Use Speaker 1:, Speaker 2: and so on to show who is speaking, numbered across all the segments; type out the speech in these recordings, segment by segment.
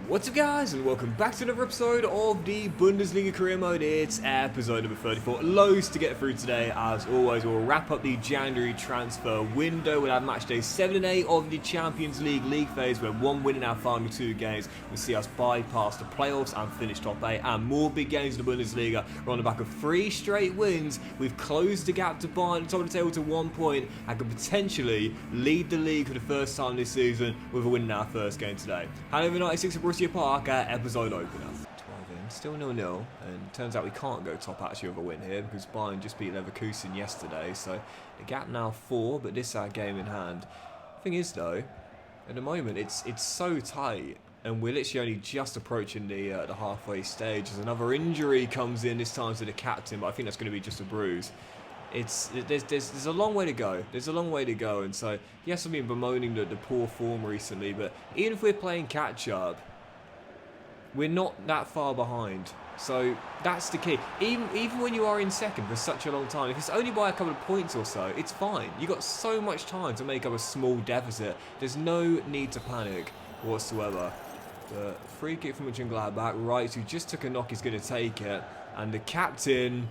Speaker 1: What's up guys, and welcome back to another episode of the Bundesliga career mode. It's episode number 34. Loads to get through today. As always, we'll wrap up the January transfer window. We'll have match day 7 and 8 of the Champions League phase. We're one win in our final two games. We'll see us bypass the playoffs and finish top 8. And more big games in the Bundesliga. We're on the back of 3 straight wins. We've closed the gap to Bayern at the top of the table to 1 point and could potentially lead the league for the first time this season with a win in our first game today. Hannover 96 at Borussia Park, episode opener. 12 in, still 0-0, and turns out we can't go top actually with a win here because Bayern just beat Leverkusen yesterday, so the gap now 4, but this is our game in hand. Thing is though, at the moment it's so tight, and we're literally only just approaching the halfway stage as another injury comes in, this time to the captain, but I think that's going to be just a bruise. There's a long way to go. There's a long way to go, and so yes, I've been bemoaning the poor form recently, but even if we're playing catch up, we're not that far behind. So that's the key. Even when you are in second for such a long time, if it's only by a couple of points or so, it's fine. You've got so much time to make up a small deficit. There's no need to panic whatsoever. The free kick from Mönchengladbach, right, who just took a knock, is going to take it, and the captain,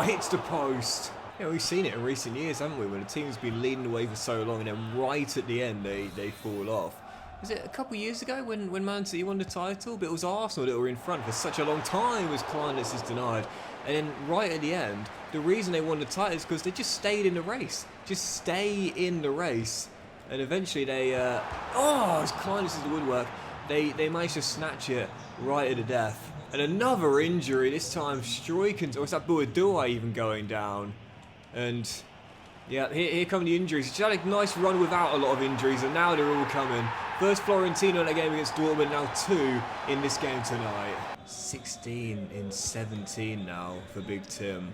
Speaker 1: hits the post. You know, we've seen it in recent years, haven't we, when a team's been leading the way for so long and then right at the end they fall off. Was it a couple of years ago when Man City won the title? But it was Arsenal that were in front for such a long time as Kleinitz is denied. And then right at the end, the reason they won the title is because they just stayed in the race. Just stay in the race. And eventually they, as Kleinitz is the woodwork, they managed to snatch it right at the death. And another injury, this time Stegen, or is that Boadua even going down? And yeah, here come the injuries. He's had a nice run without a lot of injuries, and now they're all coming. First Florentino in that game against Dortmund, now 2 in this game tonight. 16 in 17 now for Big Tim.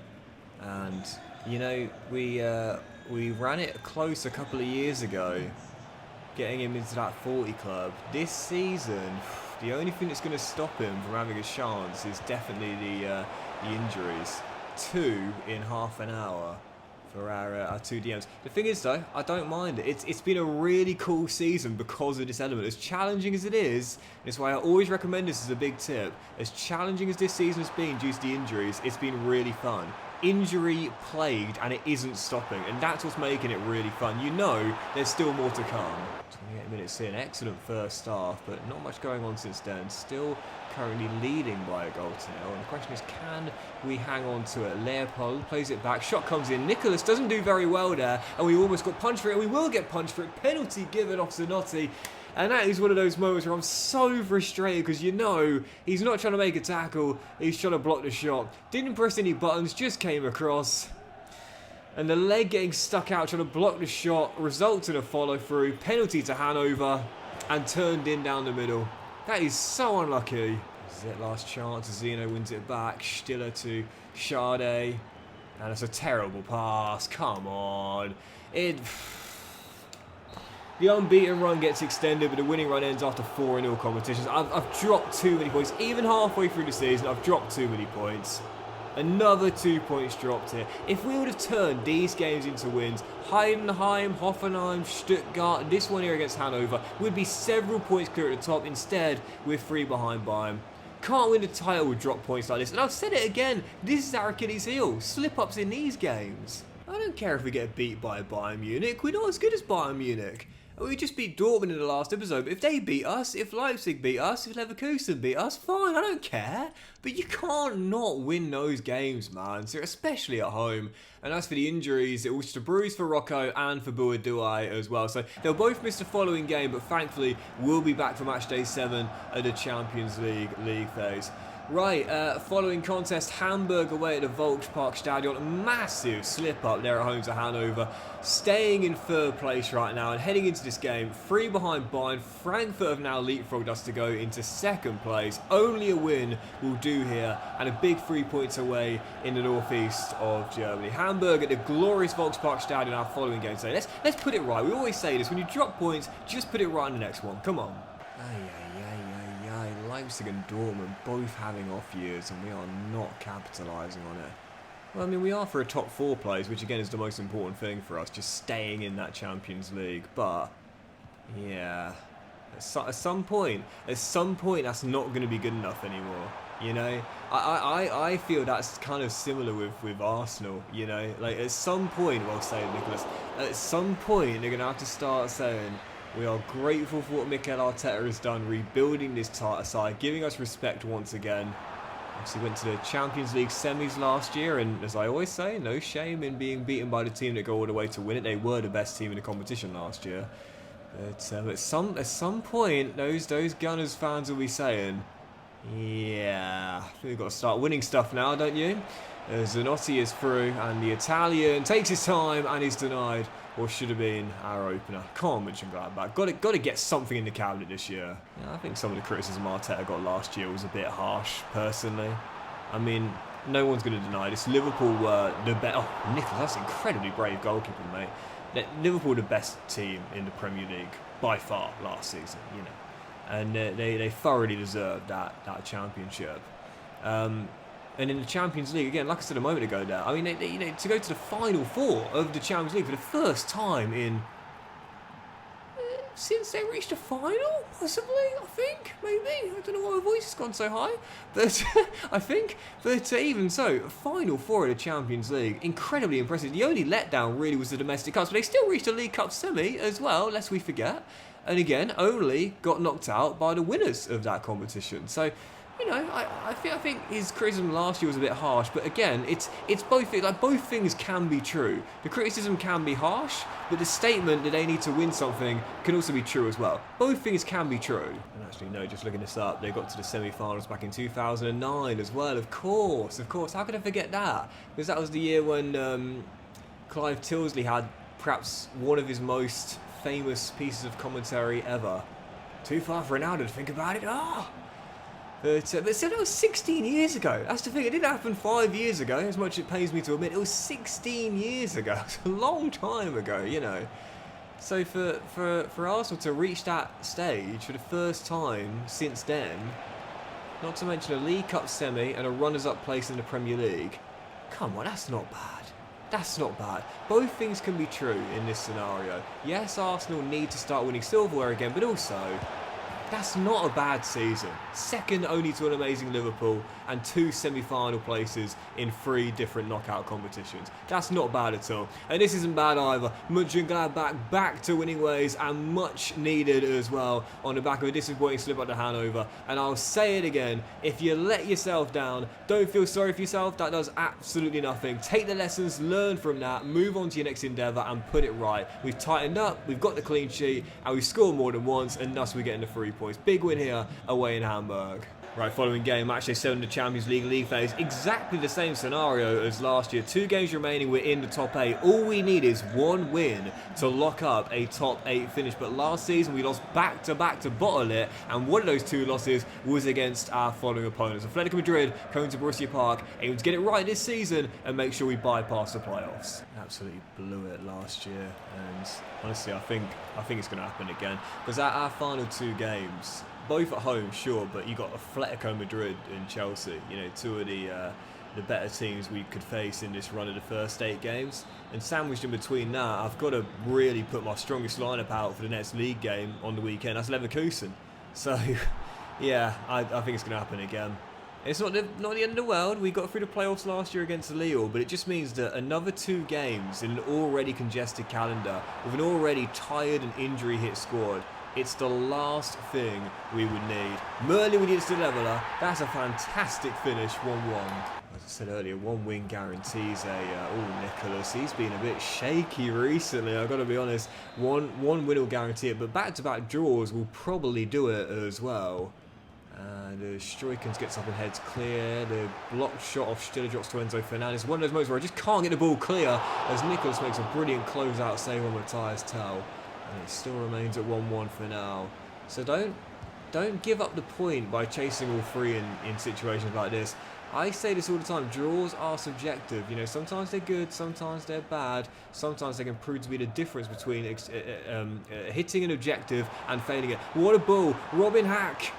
Speaker 1: And, you know, we ran it close a couple of years ago, getting him into that 40 club. This season, the only thing that's going to stop him from having a chance is definitely the injuries. 2 in half an hour for our 2 DMs. The thing is though, I don't mind it. It's been a really cool season because of this element. As challenging as it is, that's why I always recommend this as a big tip. As challenging as this season has been due to the injuries, it's been really fun. Injury plagued, and it isn't stopping, and that's what's making it really fun. You know there's still more to come. 28 minutes in, excellent first half, but not much going on since then. Still currently leading by a goal to nil, and the question is, can we hang on to it? Leopold plays it back, shot comes in, Nicholas doesn't do very well there, and we almost got punched for it, and we will get punched for it. Penalty given off Zanotti. And that is one of those moments where I'm so frustrated because you know he's not trying to make a tackle, he's trying to block the shot. Didn't press any buttons, just came across. And the leg getting stuck out trying to block the shot results in a follow through. Penalty to Hannover and turned in down the middle. That is so unlucky. This is it, last chance. Zeno wins it back. Stiller to Sade. And it's a terrible pass. Come on. The unbeaten run gets extended, but the winning run ends after 4 in all competitions. I've dropped too many points. Even halfway through the season, I've dropped too many points. Another 2 points dropped here. If we would have turned these games into wins, Heidenheim, Hoffenheim, Stuttgart, this one here against Hannover, would be several points clear at the top. Instead, we're 3 behind Bayern. Can't win the title with drop points like this. And I've said it again, this is our Achilles heel. Slip-ups in these games. I don't care if we get beat by Bayern Munich. We're not as good as Bayern Munich. We just beat Dortmund in the last episode, but if they beat us, if Leipzig beat us, if Leverkusen beat us, fine, I don't care. But you can't not win those games, man, so especially at home. And as for the injuries, it was just a bruise for Rocco and for Boadua as well. So they'll both miss the following game, but thankfully we'll be back for match day 7 at the Champions League phase. Right, following contest, Hamburg away at the Volksparkstadion. Massive slip up there at home to Hannover. Staying in 3rd place right now and heading into this game, 3 behind Bayern. Frankfurt have now leapfrogged us to go into 2nd place. Only a win will do here, and a big 3 points away in the northeast of Germany. Hamburg at the glorious Volksparkstadion, our following game today. Let's put it right. We always say this, when you drop points, just put it right in the next one. Come on. Leipzig and Dortmund both having off years, and we are not capitalising on it. Well, I mean, we are for a top 4 place, which again is the most important thing for us, just staying in that Champions League. But, yeah, At some point, that's not going to be good enough anymore. You know, I feel that's kind of similar with Arsenal. You know, like at some point, well said, Nicholas. At some point, they're going to have to start saying, we are grateful for what Mikel Arteta has done, rebuilding this side, giving us respect once again. Obviously went to the Champions League semis last year, and as I always say, no shame in being beaten by the team that go all the way to win it. They were the best team in the competition last year. But at some point, those Gunners fans will be saying, yeah, I think we've got to start winning stuff now, don't you? As Zanotti is through, and the Italian takes his time and is denied what should have been our opener. Can't mention Gladbach. Got to get something in the cabinet this year. Yeah, I think some of the criticism Arteta got last year was a bit harsh, personally. I mean, no one's going to deny this. Liverpool were the best. Oh, Nicholas, that's incredibly brave goalkeeping, mate. Liverpool were the best team in the Premier League by far last season, you know, and they thoroughly deserved that championship. And in the Champions League, again, like I said a moment ago there, I mean, they to go to the Final Four of the Champions League for the first time in... since they reached a final, possibly, I think, maybe. I don't know why my voice has gone so high, but I think. But even so, Final Four of the Champions League, incredibly impressive. The only letdown really was the domestic cups, but they still reached a League Cup semi as well, lest we forget. And again, only got knocked out by the winners of that competition. So, you know, I think his criticism last year was a bit harsh, but again, it's both, like, both things can be true. The criticism can be harsh, but the statement that they need to win something can also be true as well. Both things can be true. And actually, no, just looking this up, they got to the semi-finals back in 2009 as well. Of course. How could I forget that? Because that was the year when Clive Tilsley had perhaps one of his most famous pieces of commentary ever. Too far for Ronaldo to think about it. But still, that was 16 years ago. That's the thing. It didn't happen 5 years ago, as much as it pains me to admit. It was 16 years ago. It's a long time ago, you know. So for Arsenal to reach that stage for the first time since then, not to mention a League Cup semi and a runners-up place in the Premier League, come on, that's not bad. That's not bad. Both things can be true in this scenario. Yes, Arsenal need to start winning silverware again, but also, that's not a bad season. Second only to an amazing Liverpool and 2 semi-final places in 3 different knockout competitions. That's not bad at all. And this isn't bad either. Mönchengladbach back to winning ways and much needed as well on the back of a disappointing slip up to Hannover. And I'll say it again, if you let yourself down, don't feel sorry for yourself. That does absolutely nothing. Take the lessons, learn from that, move on to your next endeavour and put it right. We've tightened up, we've got the clean sheet, and we've scored more than once, and thus we're getting the 3 points. Big win here away in Hamburg. Right, following game, matchday 7 the Champions League phase. Exactly the same scenario as last year. 2 games remaining, we're in the top 8. All we need is 1 win to lock up a top 8 finish. But last season we lost back-to-back to bottle it, and one of those 2 losses was against our following opponents. Atletico Madrid coming to Borussia Park, aiming to get it right this season and make sure we bypass the playoffs. Absolutely blew it last year, and honestly I think it's going to happen again. Because our final 2 games, both at home, sure, but you got Atletico Madrid and Chelsea, you know, 2 of the better teams we could face in this run of the first 8 games. And sandwiched in between that, I've got to really put my strongest lineup out for the next league game on the weekend. That's Leverkusen. So, yeah, I think it's going to happen again. It's not the end of the world. We got through the playoffs last year against Lille, but it just means that another 2 games in an already congested calendar with an already tired and injury-hit squad, it's the last thing we would need. Merlin with the leveller. That's a fantastic finish, 1-1. As I said earlier, 1 win guarantees Nicholas, he's been a bit shaky recently, I've got to be honest. One win will guarantee it, but back-to-back draws will probably do it as well. The Stegen gets up and heads clear. The blocked shot off Stiller drops to Enzo Fernandez. One of those moments where I just can't get the ball clear as Nicholas makes a brilliant close-out save on Matthias Tell. And it still remains at 1-1 for now. So don't give up the point by chasing all 3 in situations like this. I say this all the time, draws are subjective. You know, sometimes they're good, sometimes they're bad, sometimes they can prove to be the difference between hitting an objective and failing it. What a ball! Robin Hack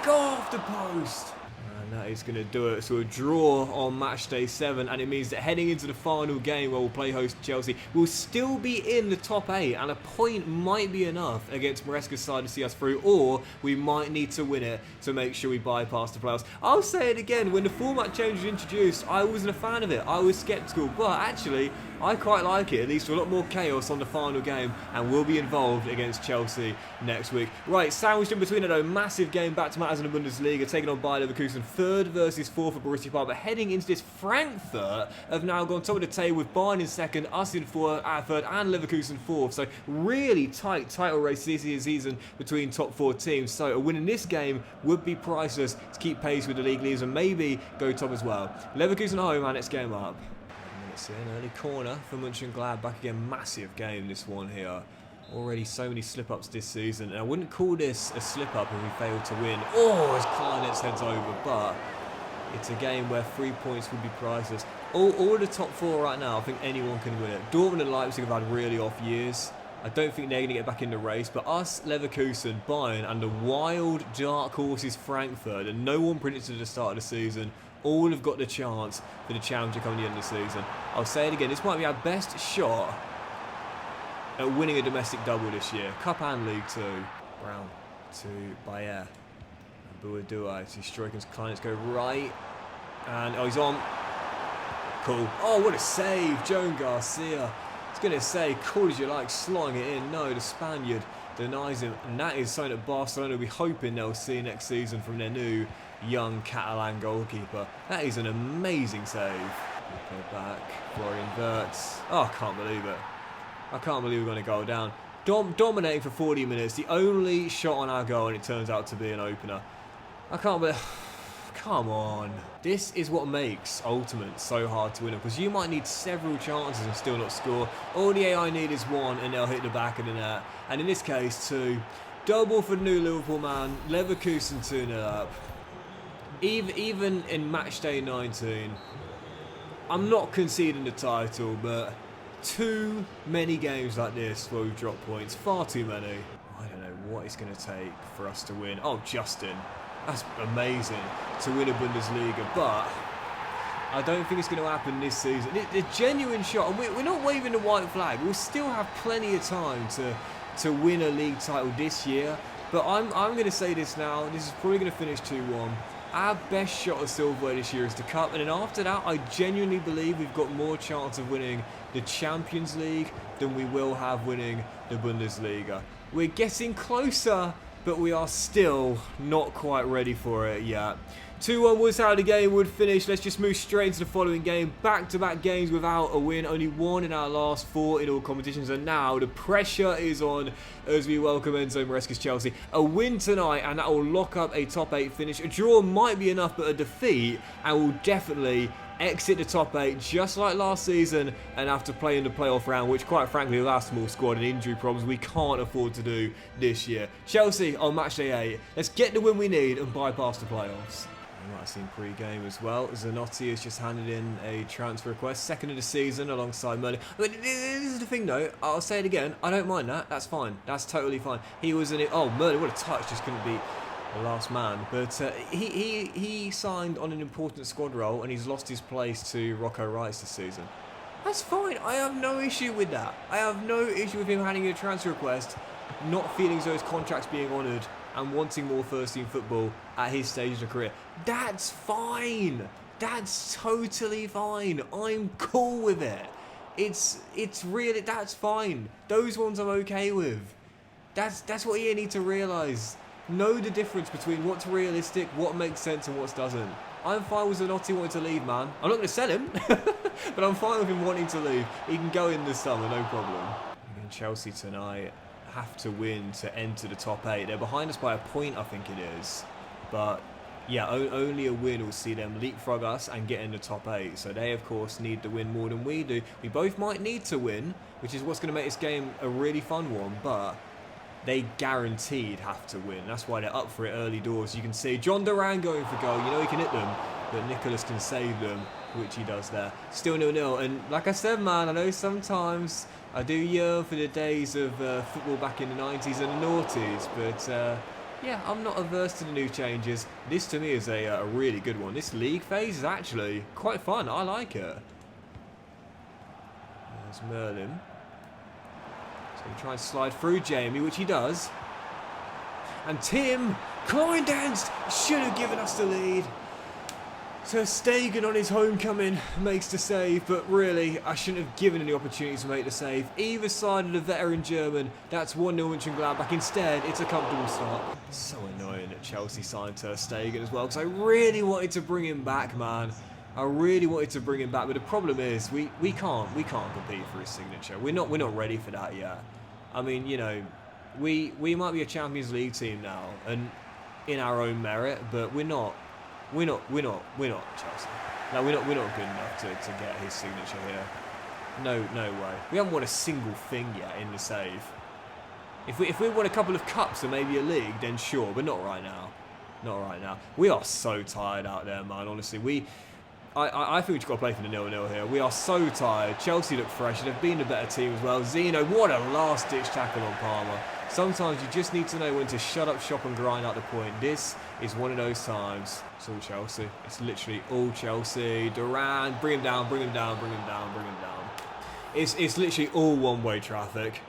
Speaker 1: off the post! And That is going to do it. So a draw on match day 7, and it means that heading into the final game where we'll play host to Chelsea, we'll still be in the top 8, and a point might be enough against Maresca's side to see us through, or we might need to win it to make sure we bypass the playoffs. I'll say it again, when the format change was introduced, I wasn't a fan of it. I was sceptical, but actually, I quite like it. At least a lot more chaos on the final game, and we'll be involved against Chelsea next week. Right, sandwiched in between it, a massive game back to matters in the Bundesliga, taking on Bayer Leverkusen, 3rd versus 4th for Borussia Park. But heading into this, Frankfurt have now gone top of the table with Bayern in 2nd, us in 3rd, and Leverkusen 4th. So really tight title race this season between top 4 teams. So a win in this game would be priceless to keep pace with the league leaders and maybe go top as well. Leverkusen home, and next game up. It's an early corner for Mönchengladbach. Again, massive game this one here. Already so many slip-ups this season, and I wouldn't call this a slip-up if we failed to win. Oh, as Kleinetz heads over, but it's a game where 3 points would be priceless. All of the top 4 right now, I think anyone can win it. Dortmund and Leipzig have had really off years. I don't think they're going to get back in the race, but us, Leverkusen, Bayern, and the wild dark horses Frankfurt, and no one predicted at the start of the season, all have got the chance for the challenger coming the end of the season. I'll say it again, this might be our best shot at winning a domestic double this year. Cup and League 2. Brown to Bayer. Buadua to Stroikens. Kleinetz go right. And, oh, he's on. Cool. Oh, what a save. Joan Garcia. I was going to say, cool as you like, slotting it in. No, the Spaniard denies him. And that is something that Barcelona will be hoping they'll see next season from their new young Catalan goalkeeper. That is an amazing save. Go back. Florian Wirtz. Oh, I can't believe it. I can't believe we're going to go down. Dominating for 40 minutes. The only shot on our goal, and it turns out to be an opener. I can't believe... Come on. This is what makes Ultimate so hard to win, because you might need several chances and still not score. All the AI need is 1, and they'll hit the back of the net. And in this case, 2. Double for the new Liverpool man. Leverkusen 2-0 up. Even in match day 19, I'm not conceding the title, but too many games like this where we've dropped points. Far too many. I don't know what it's going to take for us to win. Oh, Justin. That's amazing to win a Bundesliga, but I don't think it's going to happen this season. The genuine shot, and we're not waving the white flag. We'll still have plenty of time to win a league title this year, but I'm going to say this now. This is probably going to finish 2-1. Our best shot of silverware this year is the Cup, and then after that, I genuinely believe we've got more chance of winning the Champions League than we will have winning the Bundesliga. We're getting closer, but we are still not quite ready for it yet. 2-1 was how the game would finish. Let's just move straight into the following game. Back-to-back games without a win. Only 1 in our last 4 in all competitions. And now the pressure is on as we welcome Enzo Maresca's Chelsea. A win tonight, and that will lock up a top 8 finish. A draw might be enough, but a defeat, and will definitely exit the top 8 just like last season and have to play in the playoff round, which quite frankly with our small squad and injury problems we can't afford to do this year. Chelsea on match day 8. Let's get the win we need and bypass the playoffs. You might have seen pre-game as well. Zanotti has just handed in a transfer request, 2nd of the season alongside Merlin. But this is the thing though, I'll say it again, I don't mind that. That's fine. That's totally fine. He was in it. Oh, Merlin, what a touch, just couldn't beat the last man. But he signed on an important squad role, and he's lost his place to Rocco Rice this season. That's fine. I have no issue with that. I have no issue with him handing in a transfer request, not feeling as though his contract's being honoured, and wanting more first-team football at his stage of the career. That's fine. That's totally fine. I'm cool with it. It's really, that's fine. Those ones I'm okay with. That's what you need to realise. Know the difference between what's realistic, what makes sense, and what doesn't. I'm fine with Zanotti wanting to leave, man. I'm not going to sell him, but I'm fine with him wanting to leave. He can go in this summer, no problem. And Chelsea tonight have to win to enter the top 8. They're behind us by a point, I think it is. But yeah, only a win will see them leapfrog us and get in the top 8. So they, of course, need to win more than we do. We both might need to win, which is what's going to make this game a really fun one. But they guaranteed have to win. That's why they're up for it early doors. You can see John Duran going for goal. You know he can hit them, but Nicholas can save them, which he does there. Still 0-0. And like I said, man, I know sometimes I do yearn for the days of football back in the 90s and the noughties, but Yeah, I'm not averse to the new changes. This to me is a really good one. This league phase is actually quite fun. I like it. There's Merlin. So he tries to slide through Jamie, which he does. And Tim, Kleindance, should have given us the lead. So Stegen on his homecoming makes the save, but really, I shouldn't have given him the opportunity to make the save. Either side of the veteran German, that's 1-0 Mönchengladbach. Instead, it's a comfortable start. It's so annoying that Chelsea signed Stegen as well, because I really wanted to bring him back, man. I really wanted to bring him back, but the problem is we can't compete for his signature. We're not ready for that yet. I mean, you know, we might be a Champions League team now, and in our own merit, but we're not Chelsea. No, we're not good enough to get his signature here. No way. We haven't won a single thing yet in the save. If we won a couple of cups and maybe a league, then sure, but not right now. Not right now. We are so tired out there, man. Honestly, I think we've got to play for the 0-0 here. We are so tired. Chelsea look fresh. They've been a better team as well. Zeno, what a last-ditch tackle on Palmer. Sometimes you just need to know when to shut up shop and grind out the point. This is one of those times. It's all Chelsea. It's literally all Chelsea. Duran, bring him down, bring him down, bring him down, bring him down. It's literally all one-way traffic.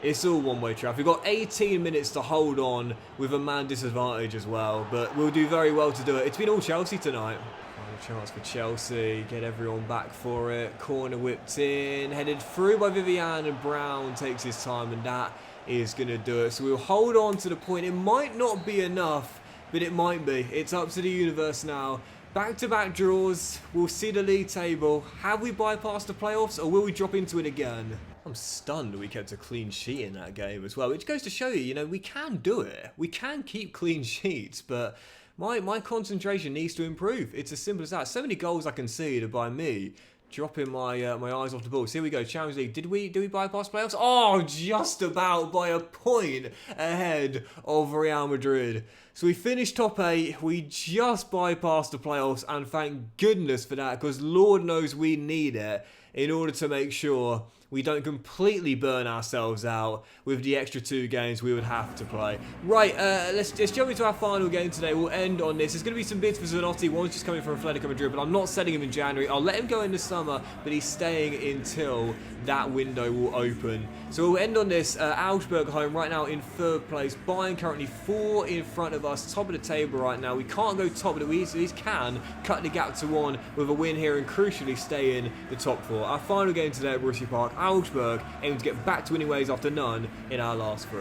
Speaker 1: It's all one-way traffic. We've got 18 minutes to hold on with a man disadvantage as well, but we'll do very well to do it. It's been all Chelsea tonight. Final chance for Chelsea. Get everyone back for it. Corner whipped in. Headed through by Vivian, and Brown takes his time, and that is going to do it. So we'll hold on to the point. It might not be enough, but it might be. It's up to the universe now. Back-to-back draws. We'll see the league table. Have we bypassed the playoffs, or will we drop into it again? I'm stunned we kept a clean sheet in that game as well, which goes to show you, you know, we can do it. We can keep clean sheets, but my concentration needs to improve. It's as simple as that. So many goals I conceded by me dropping my eyes off the ball. So here we go, Champions League. Did we bypass playoffs? Oh, just about by a point ahead of Real Madrid. So we finished top 8. We just bypassed the playoffs, and thank goodness for that, because Lord knows we need it in order to make sure we don't completely burn ourselves out with the extra 2 games we would have to play. Right, let's jump into our final game today. We'll end on this. There's going to be some bids for Zanotti. One's just coming from Atletico Madrid, but I'm not selling him in January. I'll let him go in the summer, but he's staying until that window will open. So we'll end on this. Augsburg home right now in 3rd place. Bayern currently 4 in front of us, top of the table right now. We can't go top, but we at least can cut the gap to 1 with a win here and crucially stay in the top 4. Our final game today at Borussia Park. Augsburg aiming to get back to winning ways after none in our last 3.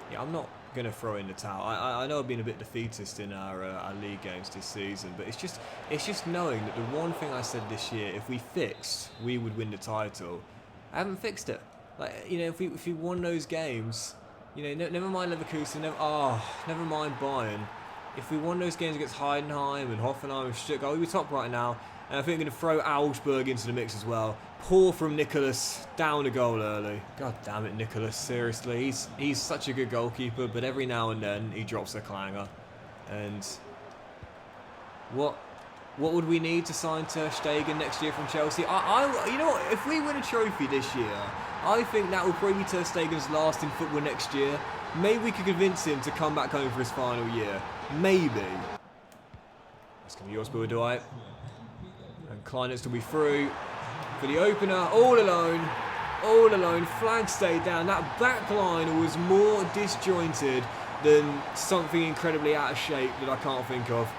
Speaker 1: Yeah, I'm not going to throw in the towel. I know I've been a bit defeatist in our league games this season, but it's just knowing that the one thing I said this year, if we fixed, we would win the title. I haven't fixed it. Like, you know, if we won those games, you know, never mind Leverkusen, never mind Bayern. If we won those games against Heidenheim and Hoffenheim and Stuttgart, we'd be top right now. And I think we're going to throw Augsburg into the mix as well. Poor from Nicholas, down a goal early. God damn it, Nicholas, seriously. He's such a good goalkeeper, but every now and then he drops a clanger. And what would we need to sign Ter Stegen next year from Chelsea? You know what, if we win a trophy this year, I think that will probably be Ter Stegen's last in football next year. Maybe we could convince him to come back home for his final year. Maybe. That's going to be yours, Bill Dwight. And Kleinitz will be through for the opener, all alone. Flag stayed down. That back line was more disjointed than something incredibly out of shape that I can't think of.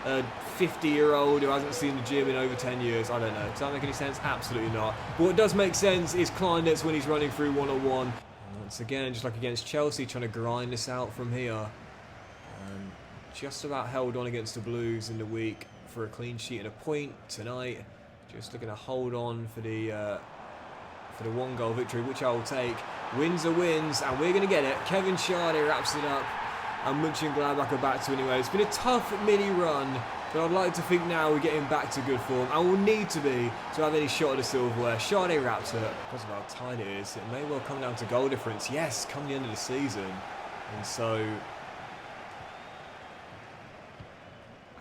Speaker 1: A 50-year-old who hasn't seen the gym in over 10 years. I don't know. Does that make any sense? Absolutely not. But what does make sense is Kleinitz when he's running through one-on-one. Once again, just like against Chelsea, trying to grind this out from here. Just about held on against the Blues in the week for a clean sheet and a point tonight. Just looking to hold on for the 1-goal victory, which I will take. Wins are wins, and we're going to get it. Kevin Schade wraps it up, and Mönchengladbach are back to anyway. It's been a tough mini run, but I'd like to think now we're getting back to good form, and we'll need to be to have any shot at the silverware. Schade wraps it up. Because of how tight it is, it may well come down to goal difference. Yes, come the end of the season. And so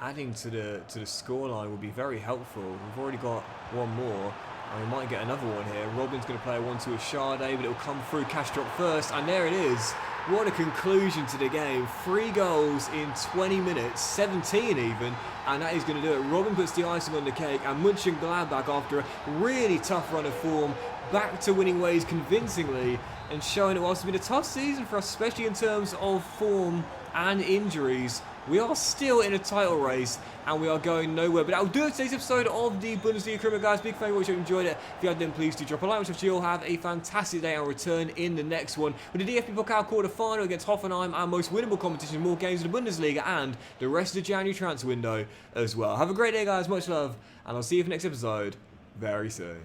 Speaker 1: adding to the scoreline will be very helpful. We've already got one more, and we might get another one here. Robin's going to play a 1-2 with Schade, but it'll come through Kastrop first, and there it is. what a conclusion to the game. 3 goals in 20 minutes, 17 even, and that is going to do it. Robin puts the icing on the cake, and Mönchengladbach, after a really tough run of form, back to winning ways convincingly, and showing it whilst it's been a tough season for us, especially in terms of form and injuries. We are still in a title race, and we are going nowhere. But that'll do it today's episode of the Bundesliga Career Mode, guys. Big fan, hope you enjoyed it. If you have, then please do drop a like. Which you all have a fantastic day, and return in the next one with the DFB Pokal quarter-final against Hoffenheim, our most winnable competition, more games in the Bundesliga, and the rest of the January transfer window as well. Have a great day, guys. Much love, and I'll see you for the next episode very soon.